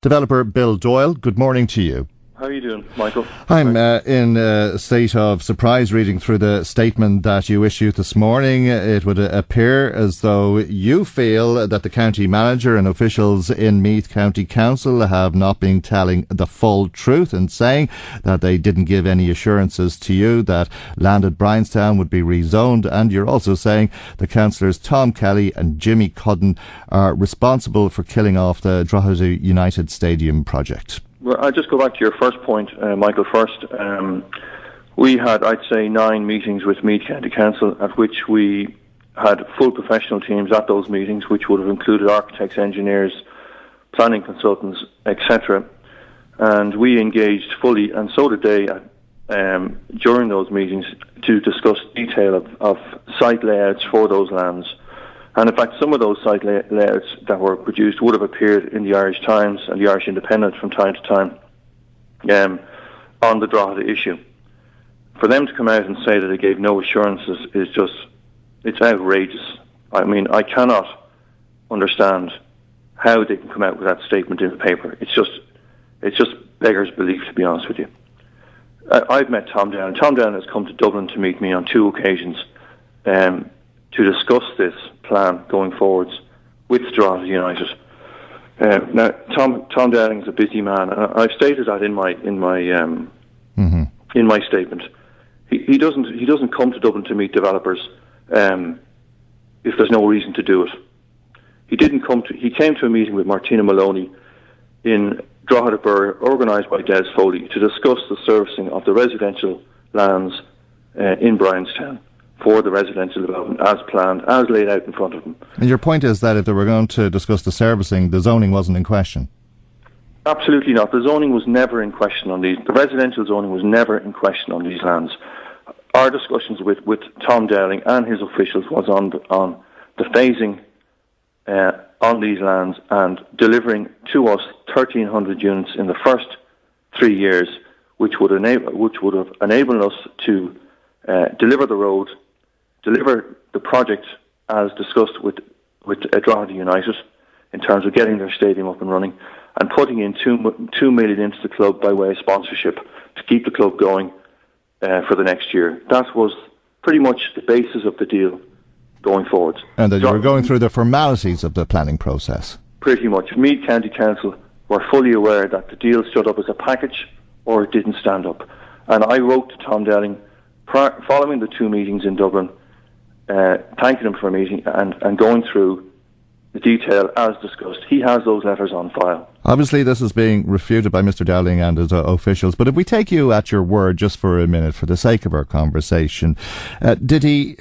Developer Bill Doyle, good morning to you. How are you doing, Michael? I'm in a state of surprise reading through the statement that you issued this morning. It would appear as though you feel that the county manager and officials in Meath County Council have not been telling the full truth and saying that they didn't give any assurances to you that land at Bryanstown would be rezoned, and you're also saying the councillors Tom Kelly and Jimmy Cudden are responsible for killing off the Drogheda United Stadium project. Well, I'll just go back to your first point, Michael, first. We had, I'd say, 9 meetings with Meath County Council, at which we had full professional teams at those meetings, which would have included architects, engineers, planning consultants, etc. And we engaged fully, and so did they, during those meetings, to discuss detail of site layouts for those lands. And in fact, some of those site layouts that were produced would have appeared in the Irish Times and the Irish Independent from time to time on the Drogheda issue. For them to come out and say that they gave no assurances is just, it's outrageous. I mean, I cannot understand how they can come out with that statement in the paper. It's just beggars belief, to be honest with you. I've met Tom Down. Tom Down has come to Dublin to meet me on 2 occasions to discuss this plan going forwards with Drogheda United. Now, Tom Dowling is a busy man, and I've stated that in my statement. He doesn't come to Dublin to meet developers if there's no reason to do it. He came to a meeting with Martina Maloney in Drogheda Borough, organised by Des Foley, to discuss the servicing of the residential lands in Bryanstown for the residential development as planned, as laid out in front of them. And your point is that if they were going to discuss the servicing, the zoning wasn't in question? Absolutely not. The zoning was never in question on these. The residential zoning was never in question on these lands. Our discussions with Tom Dowling and his officials was on the phasing on these lands and delivering to us 1,300 units in the first 3 years, which would have enabled us to deliver the road, deliver the project as discussed with Drogheda United in terms of getting their stadium up and running and putting in 2 million into the club by way of sponsorship to keep the club going for the next year. That was pretty much the basis of the deal going forward. And that you were going through the formalities of the planning process? Pretty much. Meath County Council were fully aware that the deal stood up as a package or it didn't stand up. And I wrote to Tom Dowling following the 2 meetings in Dublin, thanking him for a meeting and going through the detail as discussed. He has those letters on file. Obviously this is being refuted by Mr Dowling and his officials, but if we take you at your word just for a minute for the sake of our conversation, did he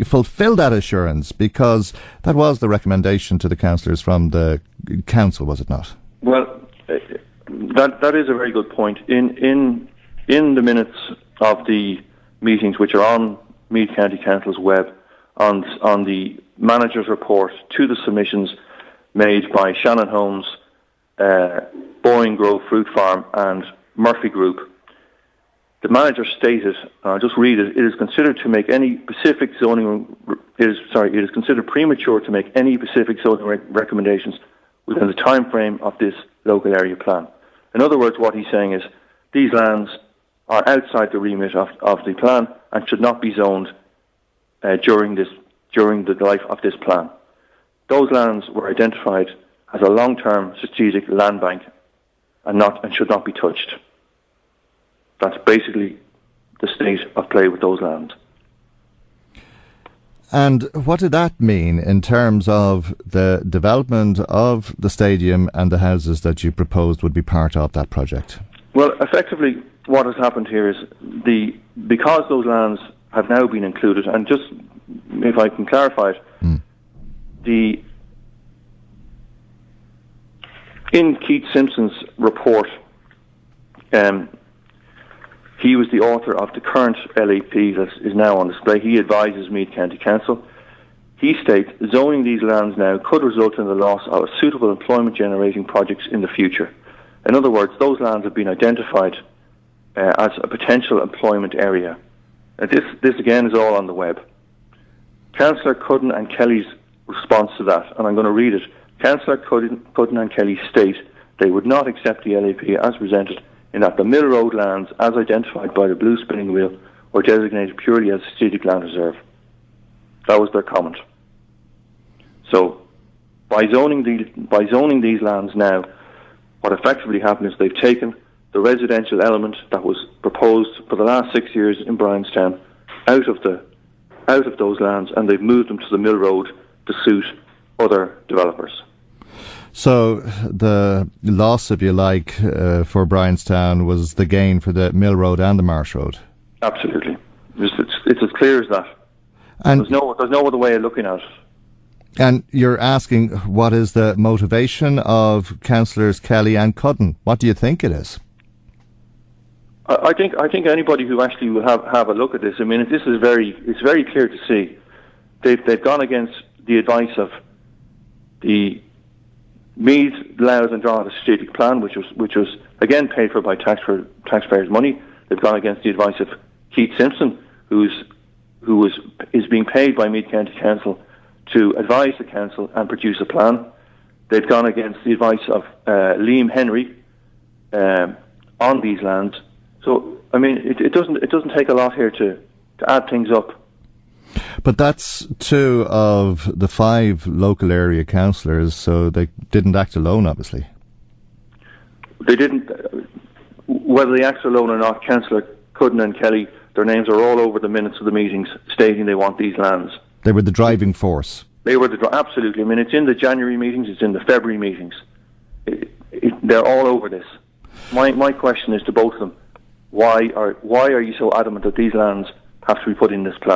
fulfil that assurance? Because that was the recommendation to the councillors from the council, was it not? Well, that is a very good point. In the minutes of the meetings, which are on Meath County Council's web, on the manager's report to the submissions made by Shannon Holmes, Boyne Grove Fruit Farm and Murphy Group, the manager stated, I'll just read it, it is considered premature to make any specific zoning recommendations within the time frame of this local area plan. In other words, what he's saying is these lands are outside the remit of the plan and should not be zoned during the life of this plan. Those lands were identified as a long-term strategic land bank and should not be touched. That's basically the state of play with those lands. And what did that mean in terms of the development of the stadium and the houses that you proposed would be part of that project? Well, effectively, what has happened here is because those lands have now been included, and just if I can clarify it, in Keith Simpson's report, he was the author of the current LAP that is now on display. He advises Meath County Council. He states, zoning these lands now could result in the loss of suitable employment generating projects in the future. In other words, those lands have been identified as a potential employment area. This again is all on the web. Councillor Cudden and Kelly's response to that, and I'm going to read it. Councillor Cudden and Kelly state they would not accept the LAP as presented, in that the Mill Road lands, as identified by the Blue Spinning Wheel, were designated purely as strategic land reserve. That was their comment. So, by zoning these lands now, what effectively happened is they've taken the residential element that was proposed for the last 6 years in Bryanstown out of those lands, and they've moved them to the Mill Road to suit other developers. So the loss, if you like, for Bryanstown was the gain for the Mill Road and the Marsh Road. Absolutely, it's as clear as that. And there's no other way of looking at it. And you're asking, what is the motivation of councillors Kelly and Cudden? What do you think it is? I think anybody who actually will have a look at this, I mean, it's very clear to see. They've gone against the advice of the Meath, Louth and Drogheda strategic plan, which was again paid for by taxpayers' money. They've gone against the advice of Keith Simpson, who is being paid by Meath County Council to advise the council and produce a plan. They've gone against the advice of Liam Henry on these lands. So, I mean, it doesn't take a lot here to add things up. But that's 2 of the 5 local area councillors, so they didn't act alone, obviously. They didn't. Whether they act alone or not, Councillor Cudden and Kelly, their names are all over the minutes of the meetings stating they want these lands. They were the driving force. They were absolutely. I mean, it's in the January meetings, it's in the February meetings. They're all over this. My question is to both of them: why are you so adamant that these lands have to be put in this plan?